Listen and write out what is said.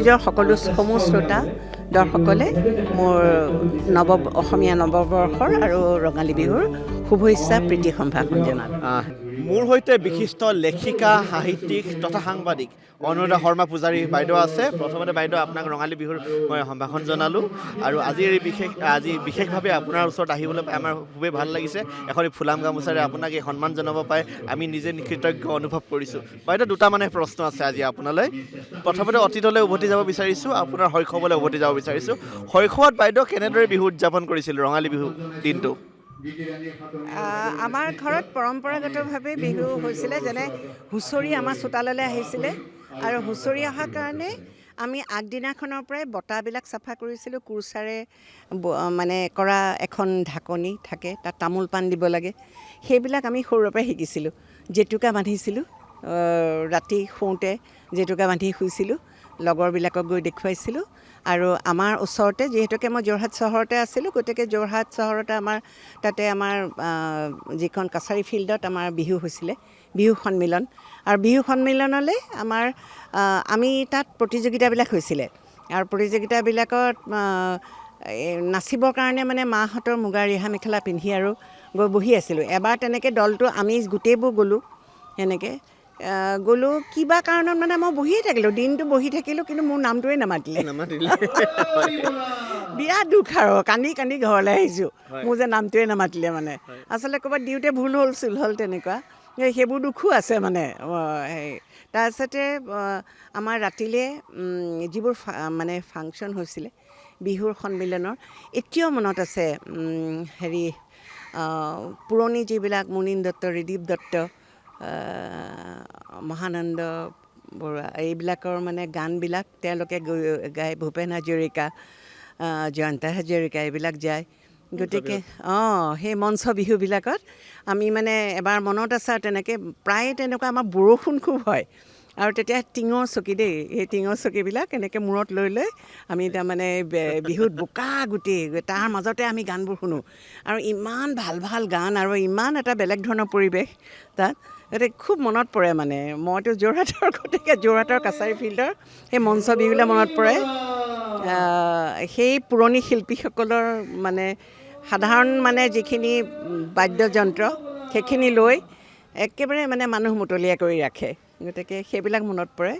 নিউজৰ সমূহ শ্ৰোতা দৰ্শকলে মোৰ অসমীয়া নৱবৰ্ষৰ আৰু ৰঙালী বিহুৰ শুভেচ্ছা প্ৰীতি সম্ভাষণ জনালোঁ। মোৰ সৈতে বিশিষ্ট লেখিকা, সাহিত্যিক তথা সাংবাদিক অনুৰাধা শৰ্মা পূজাৰী বাইদেউ আছে। প্ৰথমতে বাইদেউ আপোনাক ৰঙালী বিহুৰ মই সম্ভাষণ জনালোঁ আৰু আজি বিশেষভাৱে আপোনাৰ ওচৰত আহিবলৈ পাই আমাৰ খুবেই ভাল লাগিছে। এখন ফুলাম গামোচাৰে আপোনাক এই সন্মান জনাব পাই আমি নিজে কৃতজ্ঞ অনুভৱ কৰিছোঁ। বাইদেউ দুটা প্ৰশ্ন আছে আজি আপোনালৈ। প্ৰথমতে অতীতলৈ উভতি যাব বিচাৰিছোঁ, আপোনাৰ শৈশৱলৈ উভতি যাব বিচাৰিছোঁ। শৈশৱত বাইদেউ কেনেদৰে বিহু উদযাপন কৰিছিল ৰঙালী বিহু দিনটো? আমাৰ ঘৰত পৰম্পৰাগতভাৱে বিহু হৈছিলে, যেনে হুঁচৰি আমাৰ চোতাললৈ আহিছিলে আৰু হুঁচৰি অহাৰ কাৰণে আমি আগদিনাখনৰ পৰাই বটাবিলাক চাফা কৰিছিলোঁ। কোৰ্চাৰে কৰা এখন ঢাকনি থাকে, তাত তামোল পাণ দিব লাগে, সেইবিলাক আমি সৰুৰে পৰাই শিকিছিলোঁ। জেতুকা বান্ধিছিলোঁ, ৰাতি শুওঁতে জেতুকা বান্ধি শুইছিলোঁ, লগৰবিলাকক গৈ দেখুৱাইছিলোঁ। আৰু আমাৰ ওচৰতে, যিহেতুকে মই যোৰহাট চহৰতে আছিলোঁ, গতিকে যোৰহাট চহৰতে আমাৰ যিখন কাছাৰী ফিল্ডত আমাৰ বিহু হৈছিলে, বিহু সন্মিলন। আৰু বিহু সন্মিলনলৈ আমি তাত প্ৰতিযোগিতাবিলাক হৈছিলে আৰু প্ৰতিযোগিতাবিলাকত নাচিবৰ কাৰণে মাহঁতৰ মুগা ৰিহা মেখেলা পিন্ধি আৰু গৈ বহি আছিলোঁ। এবাৰ তেনেকৈ দলটো আমি গোটেইবোৰ গ'লোঁ, সেনেকৈ গ'লোঁ। কিবা কাৰণত মই বহিয়ে থাকিলোঁ, দিনটো বহি থাকিলোঁ, কিন্তু মোৰ নামটোৱে নামাতিলে। বিৰাট দুখ আৰু কান্দি কান্দি ঘৰলৈ আহিছোঁ, মোৰ যে নামটোৱে নামাতিলে। আচলতে ক'ৰবাত দিওঁতে ভুল হ'ল তেনেকুৱা, সেইবোৰ দুখো আছে। তাৰপিছতে আমাৰ ৰাতিলৈ যিবোৰ ফাংচন হৈছিলে বিহুৰ সন্মিলনৰ, এতিয়াও মনত আছে। পুৰণি যিবিলাক মুনীন দত্ত, ৰিদীপ দত্ত, মহানন্দ বৰুৱা, এইবিলাকৰ গানবিলাক তেওঁলোকে গায়, ভূপেন হাজৰিকা, জয়ন্ত হাজৰিকা, এইবিলাক যায়। গতিকে সেই মঞ্চ বিহুবিলাকত আমি এবাৰ মনত আছে আৰু তেনেকৈ প্ৰায় তেনেকুৱা আমাৰ বৰষুণ খুব হয় আৰু তেতিয়া টিঙৰ চকী সেই টিঙৰ চকীবিলাক এনেকৈ মূৰত লৈ লৈ আমি বিহুত বোকা গোটেই, তাৰ মাজতে আমি গানবোৰ শুনো আৰু ইমান ভাল ভাল গান আৰু ইমান এটা বেলেগ ধৰণৰ পৰিৱেশ তাত। গতিকে খুব মনত পৰে। মইতো যোৰহাটৰ, গতিকে যোৰহাটৰ কাছাৰী ফিল্ডৰ সেই মঞ্চ বিহুলৈ মনত পৰে। সেই পুৰণি শিল্পীসকলৰ সাধাৰণ যিখিনি বাদ্যযন্ত্ৰ, সেইখিনি লৈ একেবাৰে মানুহ মুতলিয়া কৰি ৰাখে। গতিকে সেইবিলাক মনত পৰে।